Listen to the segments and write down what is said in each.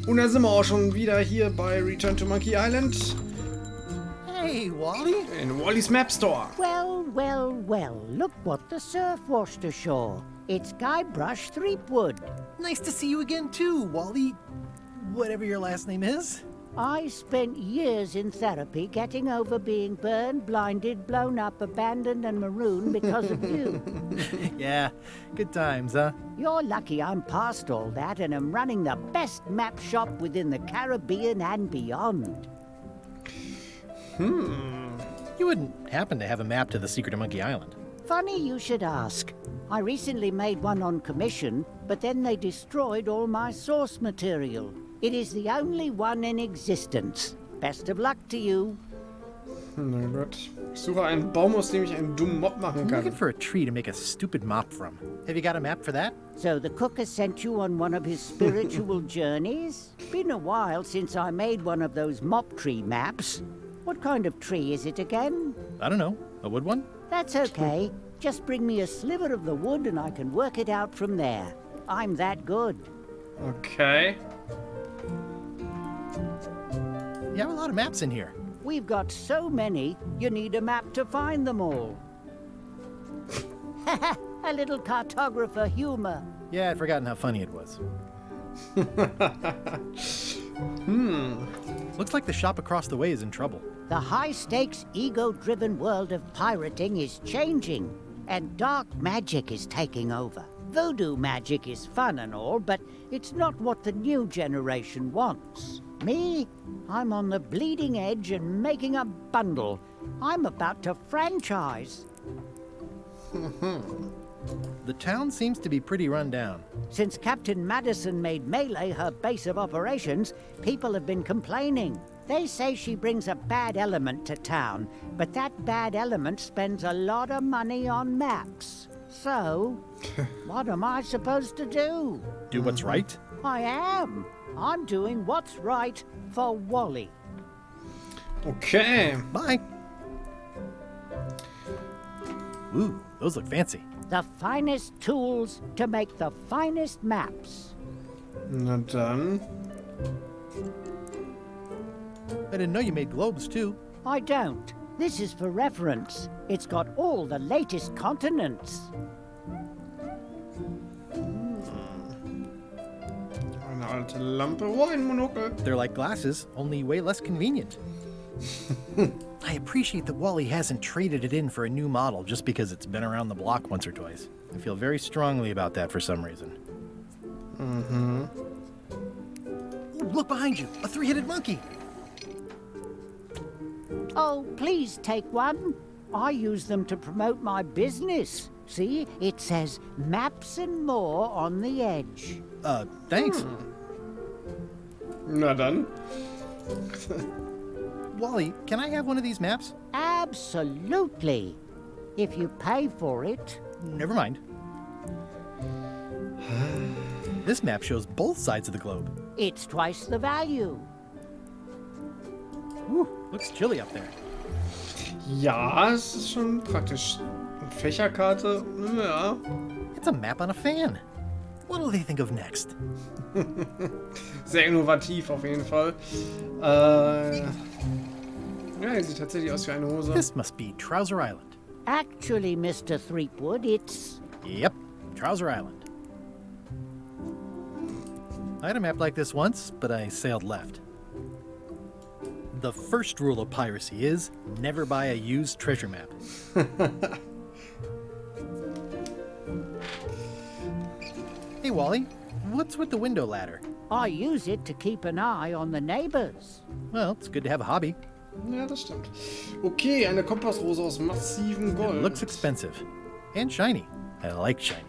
Und da sind wir auch schon wieder hier bei Return to Monkey Island Hey, Wally. in Wally's Map Store. Well, well, well, look what the surf washed ashore. It's Guybrush Threepwood. Nice to see you again, too, Wally. Whatever your last name is. I spent years in therapy getting over being burned, blinded, blown up, abandoned, and marooned because of you. Yeah, good times, huh? You're lucky I'm past all that and am running the best map shop within the Caribbean and beyond. You wouldn't happen to have a map to the secret of Monkey Island. Funny you should ask. I recently made one on commission, but then they destroyed all my source material. It is the only one in existence. Best of luck to you. Na Gott. Ich suche einen Baum, aus dem ich einen dummen Mob machen I'm looking kann. for a tree to make a stupid mop from. Have you got a map for that? So the cook has sent you on one of his spiritual journeys? Been a while since I made one of those mop tree maps. What kind of tree is it again? I don't know. A wood one? That's okay. Just bring me a sliver of the wood and I can work it out from there. I'm that good. Okay. You have a lot of maps in here. We've got so many, you need a map to find them all. A little cartographer humor. Yeah, I'd forgotten how funny it was. Looks like the shop across the way is in trouble. The high-stakes, ego-driven world of pirating is changing, and dark magic is taking over. Voodoo magic is fun and all, but it's not what the new generation wants. Me? I'm on the bleeding edge and making a bundle. I'm about to franchise. The town seems to be pretty run down. Since Captain Madison made Melee her base of operations, people have been complaining. They say she brings a bad element to town, but that bad element spends a lot of money on maps. So, what am I supposed to do? Do what's right? I am. I'm doing what's right for Wally. Okay. Bye. Ooh, those look fancy. The finest tools to make the finest maps. Na dann. I didn't know you made globes, too. I don't. This is for reference. It's got all the latest continents. Eine alte Lampe. Oh, ein Monokel. They're like glasses, only way less convenient. I appreciate that Wally hasn't traded it in for a new model just because it's been around the block once or twice. I feel very strongly about that for some reason. Ooh, look behind you! A three-headed monkey! Oh, please take one. I use them to promote my business. See, it says maps and more on the edge. Thanks. Na dann. Wally, can I have one of these maps? Absolutely. If you pay for it. Never mind. This map shows both sides of the globe. It's twice the value. Whew, looks chilly up there. Ja, es ist schon praktisch. Eine Fächerkarte, ja. It's a map on a fan. What'll they think of next? Sehr innovativ auf jeden Fall. Ja, die sieht tatsächlich aus wie eine Hose. This must be Trouser Island. Actually, Mr. Threepwood, it's... Yep, Trouser Island. I had a map like this once, but I sailed left. The first rule of piracy is never buy a used treasure map. Hey, Wally, what's with the window ladder? I use it to keep an eye on the neighbors. Well, it's good to have a hobby. Ja, das stimmt. Okay, eine Kompassrose aus massivem Gold. It looks expensive. And shiny. I like shiny.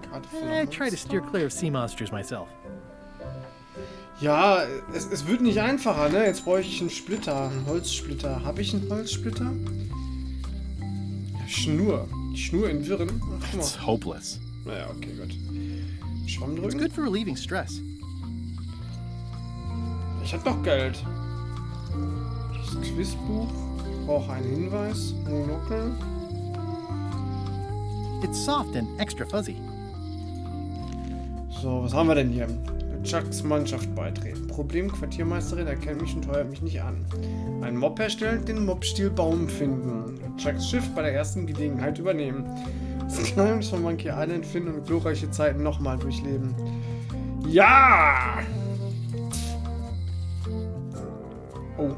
Karte voller I Holz. try to steer clear of sea monsters myself. Ja, es wird nicht einfacher, ne? Jetzt brauche ich einen Splitter, einen Holzsplitter. Habe ich einen Holzsplitter? Ja, Schnur. Die Schnur in Wirren. Ach, guck It's mal. hopeless. Naja, okay, gut. Schwamm It's drücken. good for relieving stress. Ich hab noch Geld. Das Quizbuch. Brauche einen Hinweis. Monokel. It's soft and extra fuzzy. So, was haben wir denn hier? Chucks Mannschaft beitreten. Problem, Quartiermeisterin erkennt mich und heuert mich nicht an. Ein Mob erstellen, den Mobstil-Baum finden. Chucks Schiff bei der ersten Gelegenheit übernehmen. Das Geheimnis von Monkey Island finden und glorreiche Zeiten nochmal durchleben. Ja! Oh.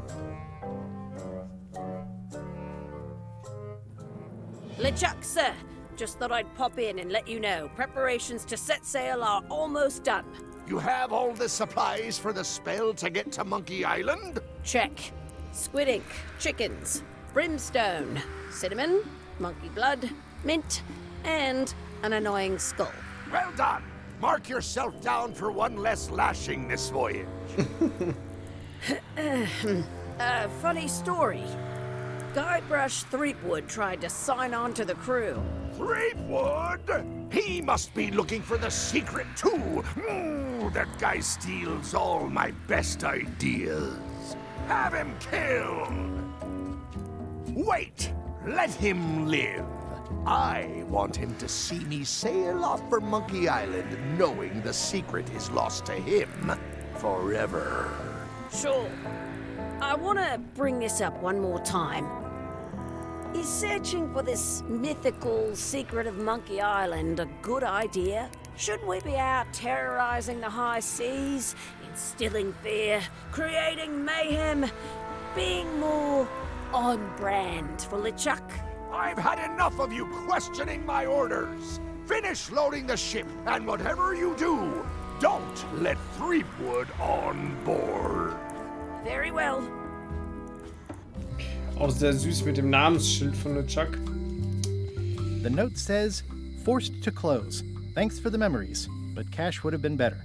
LeChuck, sir. Just thought I'd pop in and let you know. Preparations to set sail are almost done. You have all the supplies for the spell to get to Monkey Island? Check. Squid ink, chickens, brimstone, cinnamon, monkey blood, mint, and an annoying skull. Well done! Mark yourself down for one less lashing this voyage. Funny story. Guybrush Threepwood tried to sign on to the crew. Threepwood? He must be looking for the secret too. That guy steals all my best ideas. Have him killed. Wait, let him live. I want him to see me sail off for Monkey Island knowing the secret is lost to him forever. Sure. I want to bring this up one more time. Is searching for this mythical secret of Monkey Island a good idea? Shouldn't we be out terrorizing the high seas, instilling fear, creating mayhem, being more on brand for LeChuck? I've had enough of you questioning my orders. Finish loading the ship, and whatever you do, don't let Threepwood on board. Very well. Auch sehr süß mit dem Namensschild von LeChuck. The note says, forced to close. Thanks for the memories, but cash would have been better.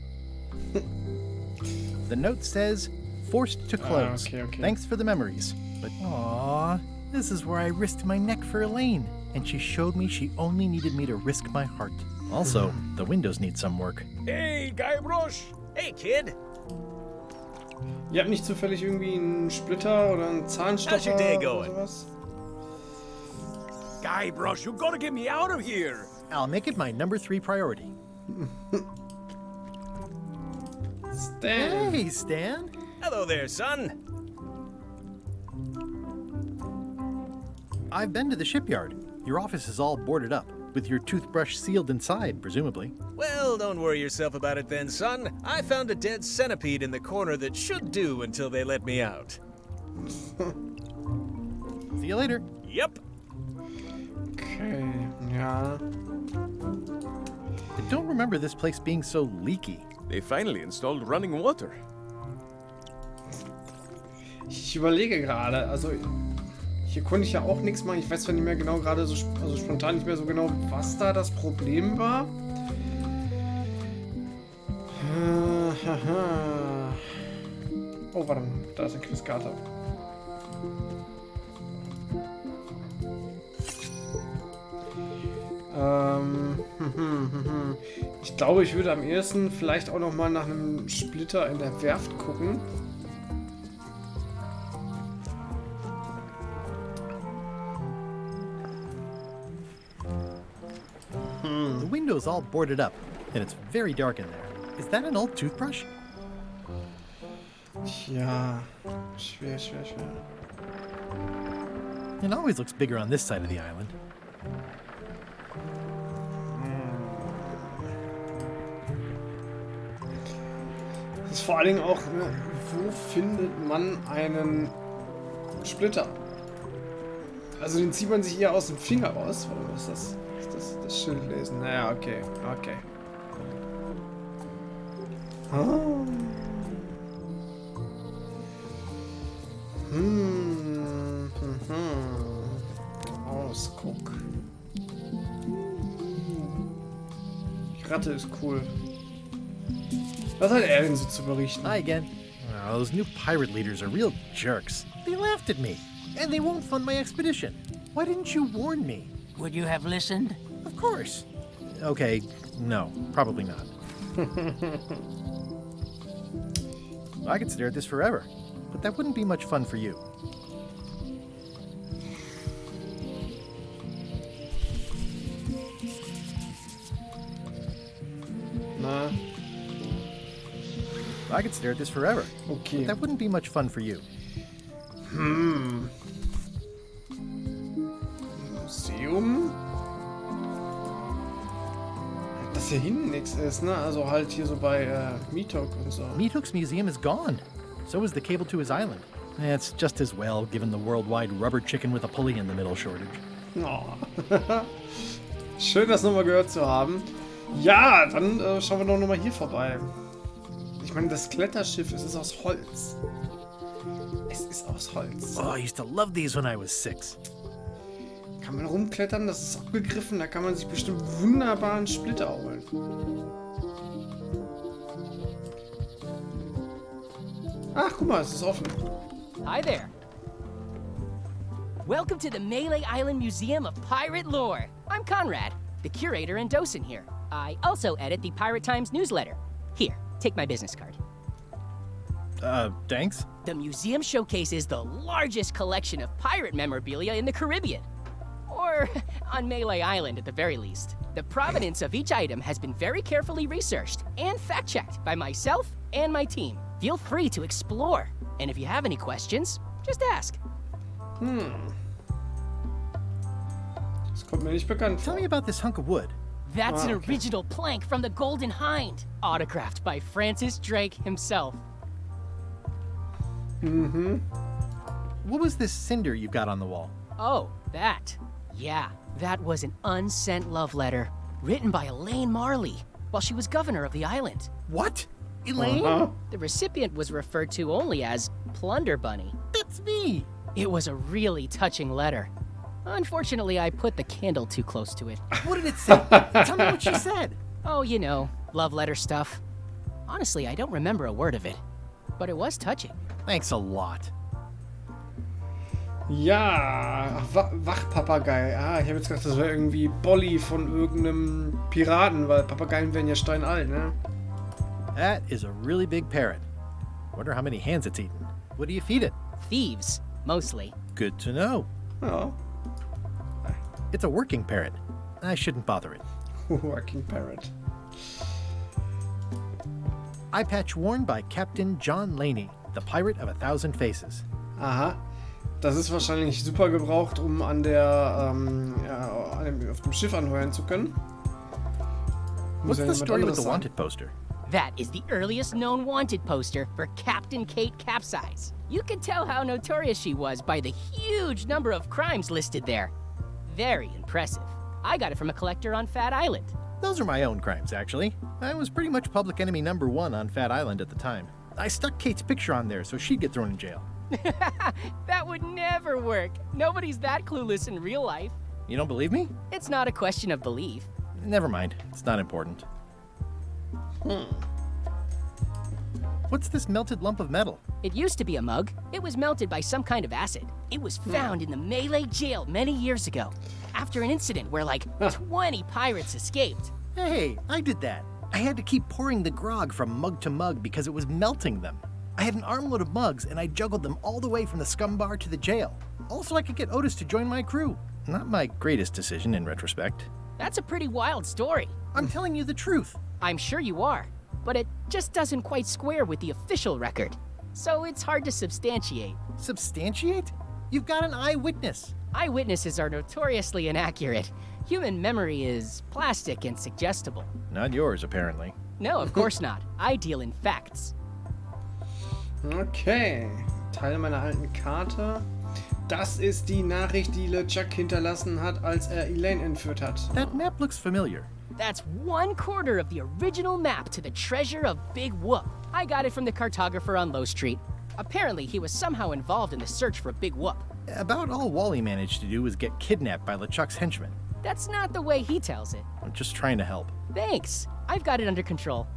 The note says, forced to close. Okay. Thanks for the memories, but aww, this is where I risked my neck for Elaine, and she showed me she only needed me to risk my heart. Also, the windows need some work. Hey, Guybrush! Hey, kid! Ihr habt nicht zufällig irgendwie einen Splitter oder einen Zahnstocher oder sowas? Guybrush, you gotta get me out of here! I'll make it my number 3 priority. Stan! Hey, Stan! Hello there, son! I've been to the shipyard. Your office is all boarded up, with your toothbrush sealed inside, presumably. Well, don't worry yourself about it then, son. I found a dead centipede in the corner that should do until they let me out. See you later. Yep. Okay, ja. I don't remember this place being so leaky. They finally installed running water. Ich überlege gerade, also hier konnte ich ja auch nichts machen. Ich weiß zwar nicht mehr genau gerade, so, also spontan nicht mehr so genau, was da das Problem war. Oh, warte mal, da ist ein Quizkater. Ich glaube, ich würde am ehesten vielleicht auch noch mal nach einem Splitter in der Werft gucken. The window's all boarded up, and it's very dark in there. Is that an old toothbrush? Tja, schwer. It always looks bigger on this side of the island. Das ist vor allen Dingen auch, ne, wo findet man einen Splitter? Also den zieht man sich eher aus dem Finger raus. Oder was ist das? Ist das Schild lesen? Naja, okay. Ah. Ausguck. Die Ratte ist cool. Was hat er denn so zu berichten? Hi again. Oh, those new pirate leaders are real jerks. They laughed at me, and they won't fund my expedition. Why didn't you warn me? Would you have listened? Of course. Okay, no, probably not. I could stare at this forever, but that wouldn't be much fun for you. Na? I could stare at this forever. Okay. That wouldn't be much fun for you. Museum? Dass hier hinten nichts ist, ne? Also halt hier so bei Mitok und so. Meathook's museum is gone. So is the cable to his island. It's just as well, given the worldwide rubber chicken with a pulley in the middle shortage. Oh. Schön, das nochmal gehört zu haben. Ja, dann schauen wir doch nochmal hier vorbei. Ich meine, das Kletterschiff, es ist aus Holz. Es ist aus Holz. Oh, I used to love these when I was 6. Kann man rumklettern, das ist abgegriffen, da kann man sich bestimmt wunderbaren Splitter holen. Ach, guck mal, es ist offen. Hi there. Welcome to the Melee Island Museum of Pirate Lore. I'm Conrad, the curator and docent here. I also edit the Pirate Times newsletter. Here, take my business card. Thanks? The museum showcases the largest collection of pirate memorabilia in the Caribbean. Or on Melee Island at the very least. The provenance of each item has been very carefully researched and fact-checked by myself and my team. Feel free to explore. And if you have any questions, just ask. Das kommt mir nicht bekannt Tell vor. me about this hunk of wood. That's an okay. original plank from the Golden Hind, autographed by Francis Drake himself. What was this cinder you've got on the wall? Oh, that. Yeah, that was an unsent love letter written by Elaine Marley while she was governor of the island. What? Elaine? The recipient was referred to only as Plunder Bunny. That's me! It was a really touching letter. Unfortunately, I put the candle too close to it. What did it say? Tell me what she said. Oh, you know, love letter stuff. Honestly, I don't remember a word of it, but it was touching. Thanks a lot. Ja, Wachpapagei. Ah, ich habe jetzt gedacht, das wäre irgendwie Bolli von irgendeinem Piraten, weil Papageien werden ja steinalt, ne? That is a really big parrot. Wonder how many hands it's eaten. What do you feed it? Thieves, mostly. Good to know. Ja. It's a working parrot. I shouldn't bother it. Working Parrot. Eye patch worn by Captain John Laney, the pirate of 1,000 faces. Aha. Das ist wahrscheinlich super gebraucht, um an der, auf dem Schiff anheuern zu können. Muss What's ja the jemand story with anderes the sein. wanted poster? That is the earliest known wanted poster for Captain Kate Capsize. You can tell how notorious she was by the huge number of crimes listed there. Very impressive. I got it from a collector on Fat Island. Those are my own crimes, actually. I was pretty much public enemy #1 on Fat Island at the time. I stuck Kate's picture on there so she'd get thrown in jail. That would never work. Nobody's that clueless in real life. You don't believe me? It's not a question of belief. Never mind. It's not important. What's this melted lump of metal? It used to be a mug. It was melted by some kind of acid. It was found in the Malay jail many years ago, after an incident where like 20 pirates escaped. Hey, I did that. I had to keep pouring the grog from mug to mug because it was melting them. I had an armload of mugs and I juggled them all the way from the scum bar to the jail. Also, I could get Otis to join my crew. Not my greatest decision in retrospect. That's a pretty wild story. I'm telling you the truth. I'm sure you are, but it just doesn't quite square with the official record. So it's hard to substantiate. Substantiate? You've got an eyewitness. Eyewitnesses are notoriously inaccurate. Human memory is plastic and suggestible. Not yours, apparently. No, of course not. I deal in facts. Okay. Teil meiner alten Karte. Das ist die Nachricht, die LeChuck hinterlassen hat, als er Elaine entführt hat. That map looks familiar. That's 1/4 of the original map to the treasure of Big Whoop. I got it from the cartographer on Low Street. Apparently, he was somehow involved in the search for Big Whoop. About all Wally managed to do was get kidnapped by LeChuck's henchmen. That's not the way he tells it. I'm just trying to help. Thanks. I've got it under control.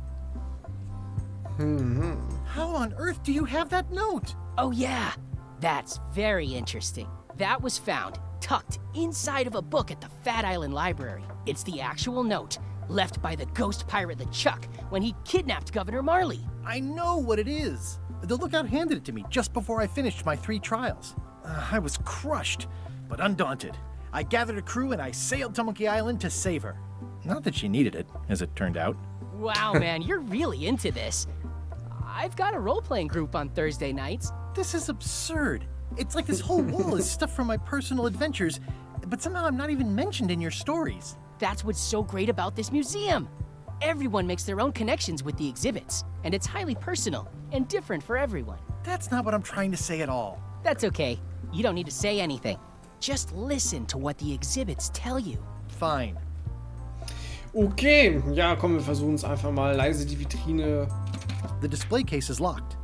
How on earth do you have that note? Oh, yeah. That's very interesting. That was found tucked inside of a book at the Fat Island Library. It's the actual note left by the ghost pirate LeChuck when he kidnapped Governor Marley. I know what it is. The lookout handed it to me just before I finished my 3 trials. I was crushed, but undaunted. I gathered a crew and I sailed to Monkey Island to save her. Not that she needed it, as it turned out. Wow, man, you're really into this. I've got a role-playing group on Thursday nights. This is absurd. It's like this whole wall is stuff from my personal adventures, but somehow I'm not even mentioned in your stories. That's what's so great about this museum. Everyone makes their own connections with the exhibits, and it's highly personal and different for everyone. That's not what I'm trying to say at all. That's okay. You don't need to say anything. Just listen to what the exhibits tell you. Fine. Okay, ja, komm, wir versuchen es einfach mal. Leise die Vitrine. The display case is locked.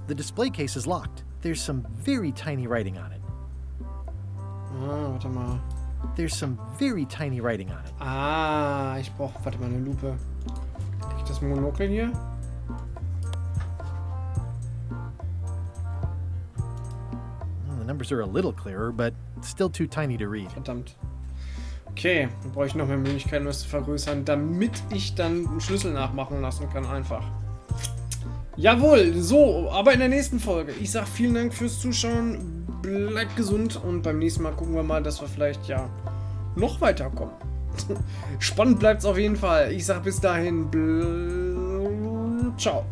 The display case is locked. There's some very tiny writing on it. Ah, warte mal. There's some very tiny writing on it. Ah, ich brauche, warte mal, eine Lupe. Krieg ich das Monokel hier? Well, the numbers are a little clearer, but still too tiny to read. Verdammt. Okay, dann brauche ich noch mehr Möglichkeiten, das zu vergrößern, damit ich dann einen Schlüssel nachmachen lassen kann, einfach. Jawohl, so, aber in der nächsten Folge. Ich sag vielen Dank fürs Zuschauen, bleibt gesund und beim nächsten Mal gucken wir mal, dass wir vielleicht, ja, noch weiterkommen. Spannend bleibt's auf jeden Fall. Ich sag bis dahin, ciao.